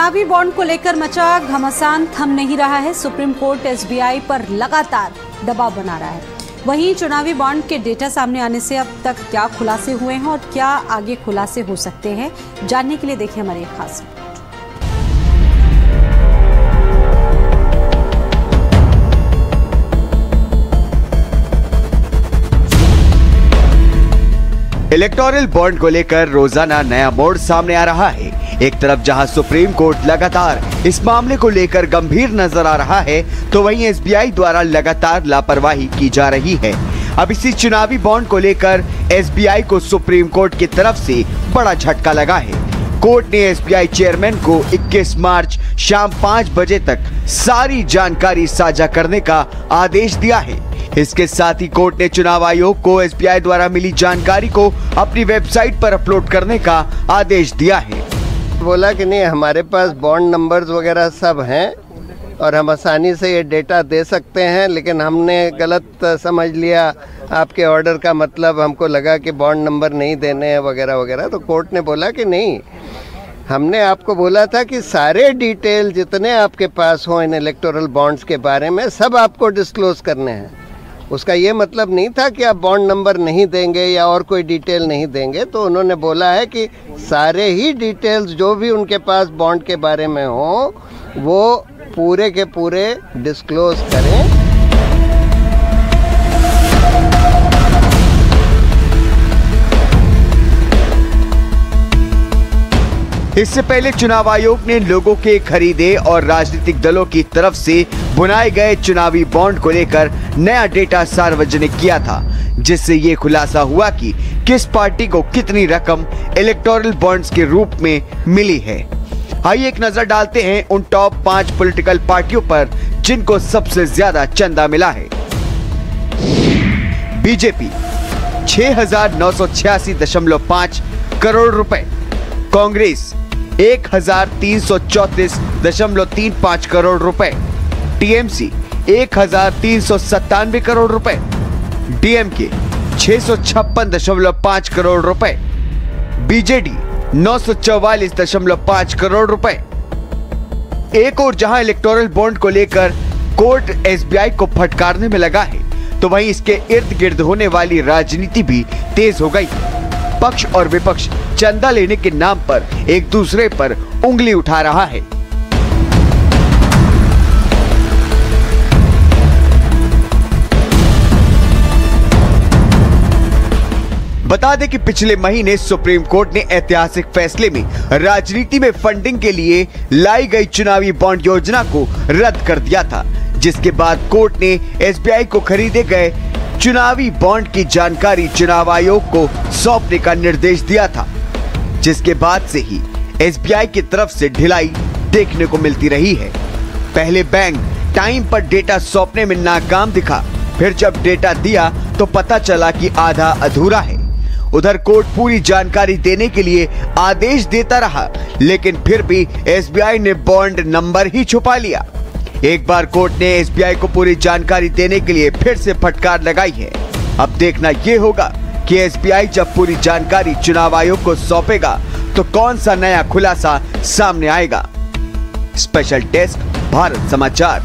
चुनावी बॉन्ड को लेकर मचा घमासान थम नहीं रहा है। सुप्रीम कोर्ट एसबीआई पर लगातार दबाव बना रहा है। वहीं चुनावी बॉन्ड के डेटा सामने आने से अब तक क्या खुलासे हुए हैं और क्या आगे खुलासे हो सकते हैं, जानने के लिए देखिए हमारी एक खास रिपोर्ट। इलेक्टोरल बॉन्ड को लेकर रोजाना नया मोड़ सामने आ रहा है। एक तरफ जहां सुप्रीम कोर्ट लगातार इस मामले को लेकर गंभीर नजर आ रहा है, तो वहीं एसबीआई द्वारा लगातार लापरवाही की जा रही है। अब इसी चुनावी बॉन्ड को लेकर एसबीआई को सुप्रीम कोर्ट की तरफ से बड़ा झटका लगा है। कोर्ट ने एसबीआई चेयरमैन को 21 मार्च शाम 5 बजे तक सारी जानकारी साझा करने का आदेश दिया है। इसके साथ ही कोर्ट ने चुनाव आयोग को एसबीआई द्वारा मिली जानकारी को अपनी वेबसाइट पर अपलोड करने का आदेश दिया है। बोला कि नहीं, हमारे पास बॉन्ड नंबर्स वगैरह सब हैं और हम आसानी से ये डेटा दे सकते हैं, लेकिन हमने गलत समझ लिया आपके ऑर्डर का मतलब। हमको लगा कि बॉन्ड नंबर नहीं देने हैं वगैरह वगैरह। तो कोर्ट ने बोला कि नहीं, हमने आपको बोला था कि सारे डिटेल जितने आपके पास हों इन इलेक्टोरल बॉन्ड्स के बारे में सब आपको डिस्क्लोज करने हैं। उसका ये मतलब नहीं था कि आप बॉन्ड नंबर नहीं देंगे या और कोई डिटेल नहीं देंगे। तो उन्होंने बोला है कि सारे ही डिटेल्स जो भी उनके पास बॉन्ड के बारे में हो वो पूरे के पूरे डिस्क्लोज करें। इससे पहले चुनाव आयोग ने लोगों के खरीदे और राजनीतिक दलों की तरफ से बुनाए गए चुनावी बॉन्ड को लेकर नया डेटा सार्वजनिक किया था, जिससे ये खुलासा हुआ कि किस पार्टी को कितनी रकम इलेक्टोरल बॉन्ड्स के रूप में मिली है। आइए एक नजर डालते हैं उन टॉप 5 पॉलिटिकल पार्टियों पर जिनको सबसे ज्यादा चंदा मिला है। बीजेपी 6,986.5 करोड़ रुपए, कांग्रेस 1,334.35 करोड़ रुपए, टीएमसी 1,397 करोड़ रुपए, डीएमके 656.5 करोड़ रुपए, बीजेडी 944.5 करोड़ रुपए। एक और जहां इलेक्टोरल बॉन्ड को लेकर कोर्ट एसबीआई को फटकारने में लगा है, तो वहीं इसके इर्द गिर्द होने वाली राजनीति भी तेज हो गई। पक्ष और विपक्ष चंदा लेने के नाम पर एक दूसरे पर उंगली उठा रहा है। बता दें कि पिछले महीने सुप्रीम कोर्ट ने ऐतिहासिक फैसले में राजनीति में फंडिंग के लिए लाई गई चुनावी बॉन्ड योजना को रद्द कर दिया था, जिसके बाद कोर्ट ने एसबीआई को खरीदे गए चुनावी बॉन्ड की जानकारी चुनाव आयोग को सौंपने का निर्देश दिया था, जिसके बाद से ही एसबीआई की तरफ से ढिलाई देखने को मिलती रही है। पहले बैंक टाइम पर डेटा सौंपने में नाकाम दिखा, फिर जब डेटा दिया तो पता चला कि आधा अधूरा है। उधर कोर्ट पूरी जानकारी देने के लिए आदेश देता रहा, लेकिन फिर भी एसबीआई ने बॉन्ड नंबर ही छुपा लिया। एक बार कोर्ट ने एसबीआई को पूरी जानकारी देने के लिए फिर से फटकार लगाई है। अब देखना यह होगा कि एसबीआई जब पूरी जानकारी चुनाव आयोग को सौंपेगा तो कौन सा नया खुलासा सामने आएगा। स्पेशल डेस्क, भारत समाचार।